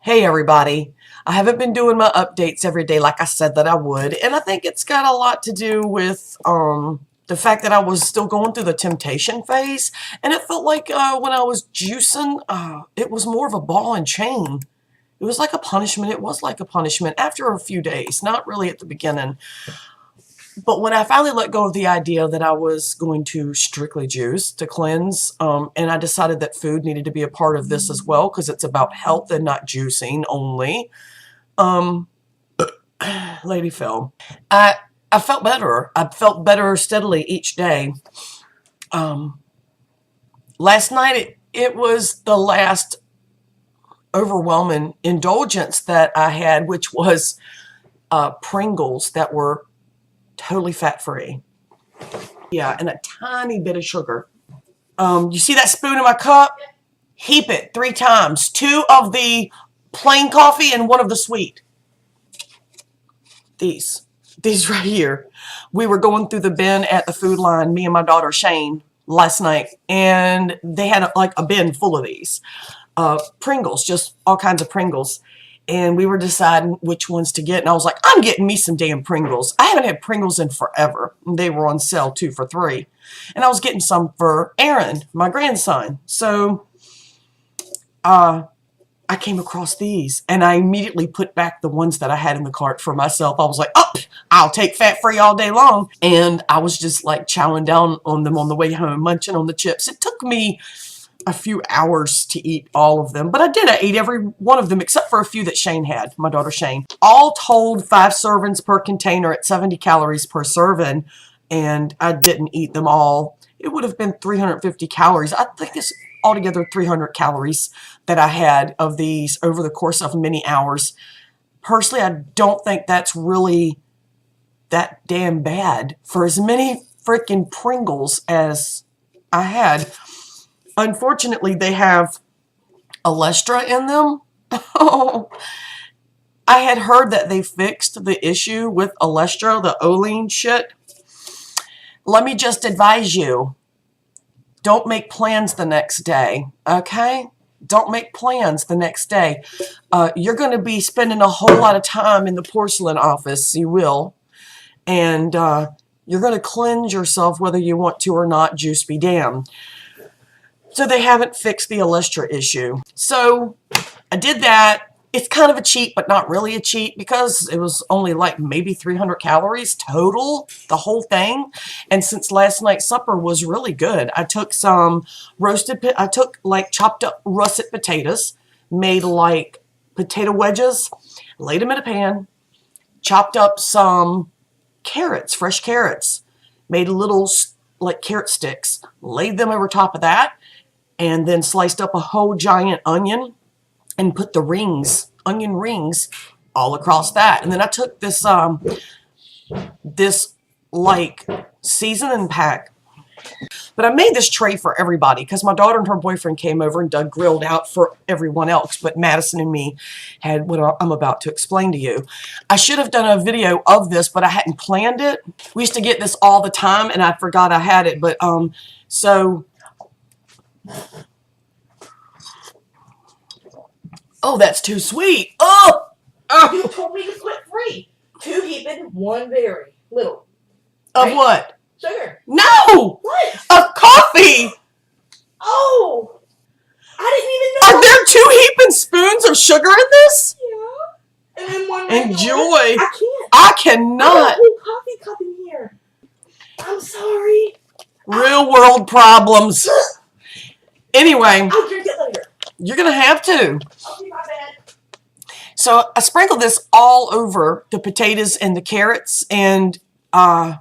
Hey everybody. I haven't been doing my updates every day like I said that I would, and I think it's got a lot to do with the fact that I was still going through the temptation phase, and it felt like when I was juicing, it was more of a ball and chain. It was like a punishment. It was like a punishment after a few days, not really at the beginning. But when I finally let go of the idea that I was going to strictly juice to cleanse, and I decided that food needed to be a part of this as well because it's about health and not juicing only, um, Lady Phil, I felt better. I felt better steadily each day. Um, Last night, it was the last overwhelming indulgence that I had, which was Pringles that were totally fat-free. Yeah, and a tiny bit of sugar. You see that spoon in my cup? Heap it 3 times. 2 of the plain coffee and 1 of the sweet. These right here. We were going through the bin at the Food Line, me and my daughter Shane, last night, and they had like a bin full of these. Pringles, just all kinds of Pringles. And we were deciding which ones to get. And I was like, I'm getting me some damn Pringles. I haven't had Pringles in forever. They were on sale 2 for $3. And I was getting some for Aaron, my grandson. So I came across these. And I immediately put back the ones that I had in the cart for myself. I was like, oh, I'll take fat-free all day long. And I was just like chowing down on them on the way home, munching on the chips. It took me a few hours to eat all of them, but I did. I ate every one of them except for a few that Shane had, my daughter Shane. All told, 5 servings per container at 70 calories per serving, and I didn't eat them all. It would have been 350 calories. I think it's altogether 300 calories that I had of these over the course of many hours. Personally, I don't think that's really that damn bad for as many freaking Pringles as I had. Unfortunately, they have Olestra in them. Oh, I had heard that they fixed the issue with Olestra, the Olean shit. Let me just advise you, don't make plans the next day, okay? Don't make plans the next day. You're going to be spending a whole lot of time in the porcelain office, you will, and you're going to cleanse yourself whether you want to or not, juice be damned. So they haven't fixed the Olestra issue. So I did that. It's kind of a cheat, but not really a cheat because it was only like maybe 300 calories total, the whole thing. And since last night's supper was really good, I took some I took like chopped up russet potatoes, made like potato wedges, laid them in a pan, chopped up some carrots, fresh carrots, made little like carrot sticks, laid them over top of that, and then sliced up a whole giant onion and put the rings, onion rings, all across that. And then I took this this like seasoning pack. But I made this tray for everybody because my daughter and her boyfriend came over and Doug grilled out for everyone else. But Madison and me had what I'm about to explain to you. I should have done a video of this, but I hadn't planned it. We used to get this all the time, and I forgot I had it. But so... Oh, that's too sweet. Oh! You told me to put 3. 2 heaping, 1 very little. Of right? What? Sugar. No! What? Of coffee! Oh! I didn't even know. Are there 2 heaping spoons of sugar in this? Yeah. And then 1 Enjoy. I can't. I cannot. I got a whole coffee cup in here. I'm sorry. Real world problems. Anyway. I'll drink it later. You're going to have to. Okay, my bad. So I sprinkled this all over the potatoes and the carrots, and I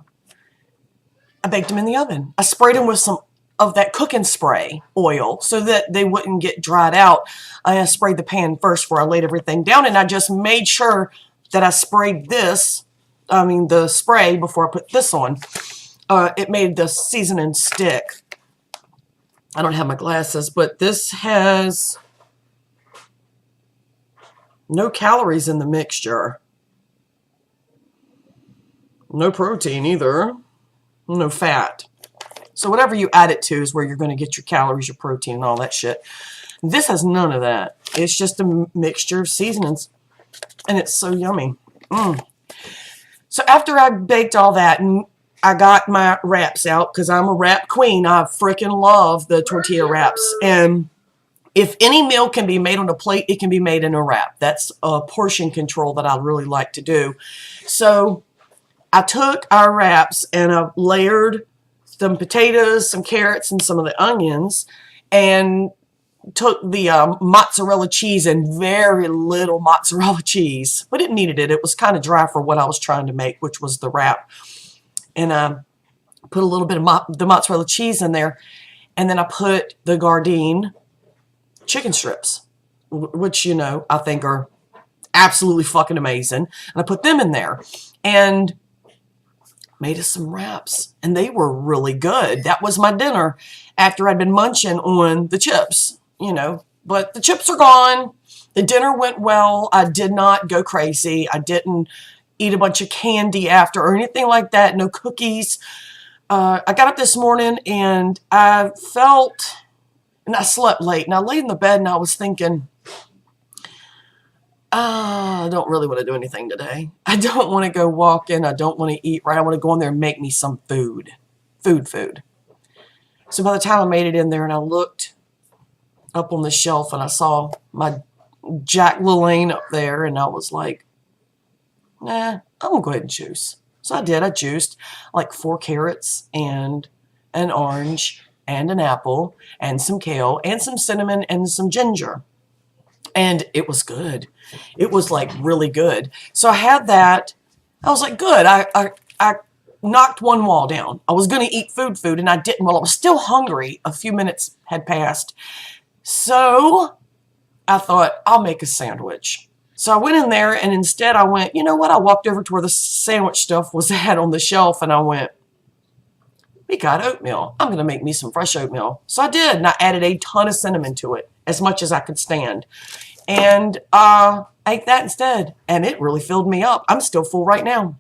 baked them in the oven. I sprayed them with some of that cooking spray oil so that they wouldn't get dried out. I sprayed the pan first before I laid everything down, and I just made sure that I sprayed the spray before I put this on. It made the seasoning stick. I don't have my glasses, but this has no calories in the mixture. No protein either. No fat. So whatever you add it to is where you're going to get your calories, your protein, and all that shit. This has none of that. It's just a mixture of seasonings, and it's so yummy. So after I baked all that, and I got my wraps out, because I'm a wrap queen. I freaking love the tortilla wraps. And if any meal can be made on a plate, it can be made in a wrap. That's a portion control that I really like to do. So I took our wraps and I layered some potatoes, some carrots, and some of the onions, and took the mozzarella cheese, and very little mozzarella cheese, but it needed it. It was kind of dry for what I was trying to make, which was the wrap. And I put a little bit of the mozzarella cheese in there, and then I put the Gardein chicken strips, which, you know, I think are absolutely fucking amazing. And I put them in there and made us some wraps, and they were really good. That was my dinner after I'd been munching on the chips, you know. But the chips are gone. The dinner went well. I did not go crazy. I didn't eat a bunch of candy after or anything like that. No cookies. I got up this morning and I felt, and I slept late, and I laid in the bed and I was thinking, I don't really want to do anything today. I don't want to go walking. I don't want to eat right. I want to go in there and make me some food. Food. So by the time I made it in there and I looked up on the shelf and I saw my Jack LaLanne up there, and I was like, nah, I'm going to go ahead and juice. So I did. I juiced like 4 carrots and an orange and an apple and some kale and some cinnamon and some ginger. And it was good. It was like really good. So I had that. I was like, good. I knocked one wall down. I was going to eat food, and I didn't. Well, I was still hungry. A few minutes had passed. So I thought, I'll make a sandwich. So I went in there, and instead I went, you know what? I walked over to where the sandwich stuff was at on the shelf, and I went, we got oatmeal. I'm going to make me some fresh oatmeal. So I did, and I added a ton of cinnamon to it, as much as I could stand. And I ate that instead, and it really filled me up. I'm still full right now.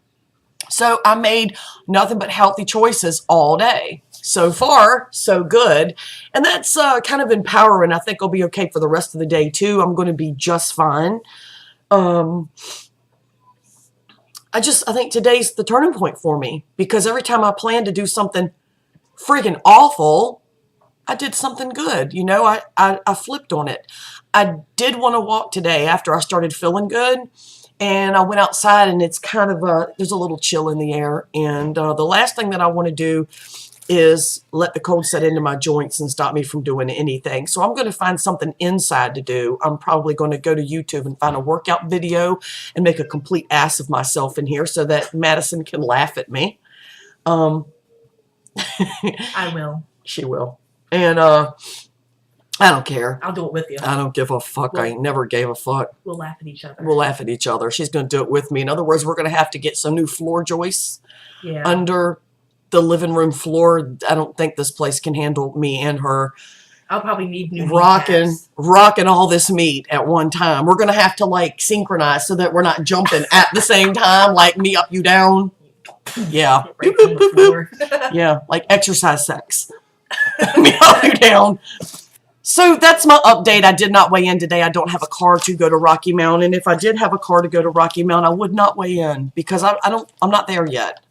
So I made nothing but healthy choices all day. So far, so good. And that's kind of empowering. I think I'll be okay for the rest of the day, too. I'm going to be just fine. I think today's the turning point for me, because every time I plan to do something friggin' awful, I did something good. You know, I flipped on it. I did want to walk today after I started feeling good, and I went outside, and it's kind of there's a little chill in the air, and the last thing that I want to do is let the cold set into my joints and stop me from doing anything. So I'm going to find something inside to do. I'm probably going to go to YouTube and find a workout video and make a complete ass of myself in here so that Madison can laugh at me. I will. She will. And I don't care. I'll do it with you. I don't give a fuck. I never gave a fuck. We'll laugh at each other. We'll laugh at each other. She's going to do it with me. In other words, we're going to have to get some new floor joists under the living room floor. I don't think this place can handle me and her. I'll probably need new rocking all this meat at one time. We're going to have to like synchronize so that we're not jumping at the same time, like me up, you down. Yeah. Right on the floor. Yeah, like exercise sex. Me up, you down. So that's my update. I did not weigh in today. I don't have a car to go to Rocky Mountain. If I did have a car to go to Rocky Mountain, I would not weigh in because I'm not there yet.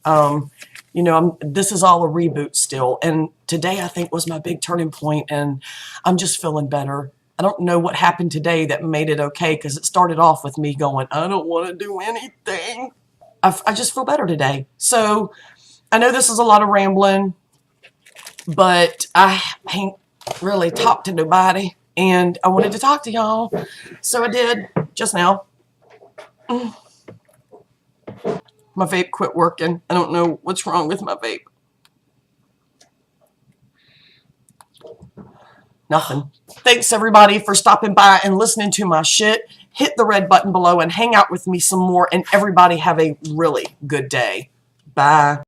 You know, this is all a reboot still. And today I think was my big turning point, and I'm just feeling better. I don't know what happened today that made it okay, because it started off with me going, I don't want to do anything. I just feel better today. So I know this is a lot of rambling, but I ain't really talked to nobody, and I wanted to talk to y'all. So I did just now. My vape quit working. I don't know what's wrong with my vape. Nothing. Thanks everybody for stopping by and listening to my shit. Hit the red button below and hang out with me some more. And everybody have a really good day. Bye.